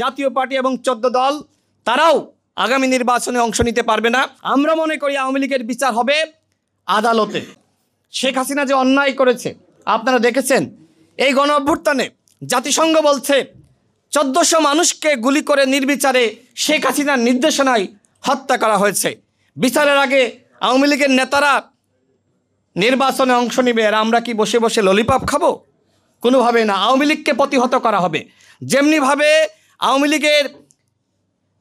জাতীয় পার্টি এবং 14 দল তারাও আগামী নির্বাচনে অংশ নিতে পারবে না। আমরা মনে করি আওয়ামী লীগের বিচার হবে আদালতে। শেখ হাসিনা যে অন্যায় করেছে আপনারা দেখেছেন। এই গণ অভ্যুত্থানে জাতিসংঘ বলছে 1400 মানুষকে গুলি করে নির্বিচারে শেখ হাসিনার নির্দেশনায় হত্যা করা হয়েছে। বিচারের আগে আওয়ামী লীগের নেতারা নির্বাচনে অংশ নেবে আর আমরা কি বসে বসে ললিপপ খাবো? কোনোভাবে না। আওয়ামী লীগকে প্রতিহত করা হবে। যেমনিভাবে আওয়ামী লীগের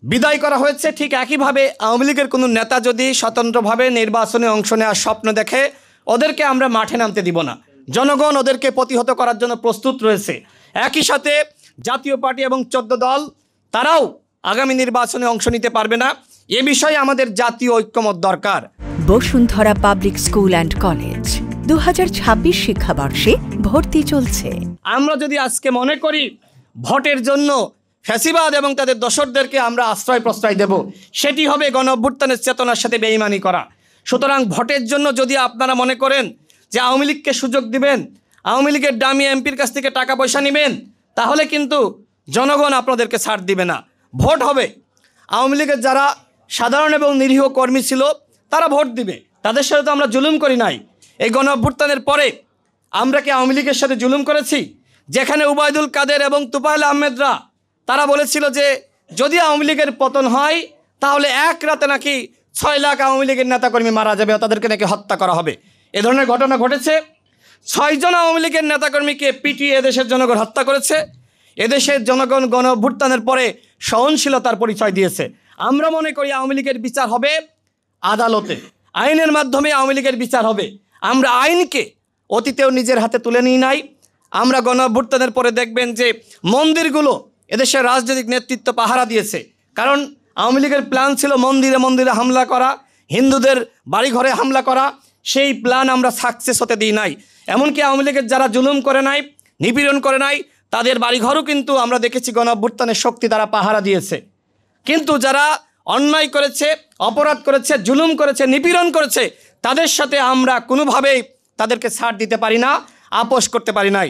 বিদায় করা হয়েছে, ঠিক একইভাবে আওয়ামী লীগের কোনো নেতা যদি স্বতন্ত্রভাবে নির্বাচনে অংশ নেওয়ার স্বপ্ন দেখে, ওদেরকে আমরা মাঠে নামতে দিব না। জনগণ ওদেরকে প্রতিহত করার জন্য প্রস্তুত রয়েছে। একই সাথে জাতীয় পার্টি এবং 14 দল তারাও আগামী নির্বাচনে অংশ নিতে পারবে না। এ বিষয়ে আমাদের জাতীয় ঐক্যমত দরকার। Bashundhara public school and college 2026 শিক্ষাবর্ষে ভর্তি চলছে। আমরা যদি আজকে মনে করি ভোটের জন্য ফ্যাসিবাদ এবং তাদের দোসরদেরকে আমরা আশ্রয় প্রশ্রয় দেব, সেটি হবে গণ অভ্যুত্থানের চেতনার সাথে বেঈমানি করা। সুতরাং ভোটের জন্য যদি আপনারা মনে করেন যে আওয়ামী লীগকে সুযোগ দিবেন, আওয়ামী লীগের দামি এমপির কাছ থেকে টাকা পয়সা নেবেন, তাহলে কিন্তু জনগণ আপনাদেরকে ছাড় দিবে না। ভোট হবে। আওয়ামী লীগের যারা সাধারণ এবং নিরীহ কর্মী ছিল তারা ভোট দিবে। তাদের সাথে তো আমরা জুলুম করি নাই। এই গণ অভ্যুত্থানের পরে আমরা কি আওয়ামী লীগের সাথে জুলুম করেছি? যেখানে উবায়দুল কাদের এবং তুফাইল আহমেদরা তারা বলেছিল যে যদি আওয়ামী লীগের পতন হয় তাহলে এক রাতে নাকি 6 লাখ আওয়ামী লীগের নেতাকর্মী মারা যাবে, তাদেরকে নাকি হত্যা করা হবে। এ ধরনের ঘটনা ঘটেছে। 6 জন আওয়ামী লীগের নেতাকর্মীকে পিটিয়ে এদেশের জনগণ হত্যা করেছে। এদেশের জনগণ গণ অভ্যুত্থানের পরে সহনশীলতার পরিচয় দিয়েছে। আমরা মনে করি আওয়ামী লীগের বিচার হবে আদালতে। আইনের মাধ্যমে আওয়ামী লীগের বিচার হবে। আমরা আইনকে অতীতেও নিজের হাতে তুলে নিই নাই। আমরা গণ অভ্যুত্থানের পরে দেখবেন যে মন্দিরগুলো এদেশের রাজনৈতিক নেতৃত্ব পাহারা দিয়েছে। কারণ আওয়ামী লীগের প্ল্যান ছিল মন্দিরে মন্দিরে হামলা করা, হিন্দুদের বাড়িঘরে হামলা করা। সেই প্ল্যান আমরা সাকসেস হতে দিই নাই। এমনকি আওয়ামী লীগের যারা জুলুম করে নাই, নিপীড়ন করে নাই, তাদের বাড়িঘরও কিন্তু আমরা দেখেছি গণ অভ্যুত্থানের শক্তি তারা পাহারা দিয়েছে। কিন্তু যারা অন্যায় করেছে, অপরাধ করেছে, জুলুম করেছে, নিপীড়ন করেছে, তাদের সাথে আমরা কোনোভাবেই তাদেরকে ছাড় দিতে পারি না, আপোষ করতে পারি নাই।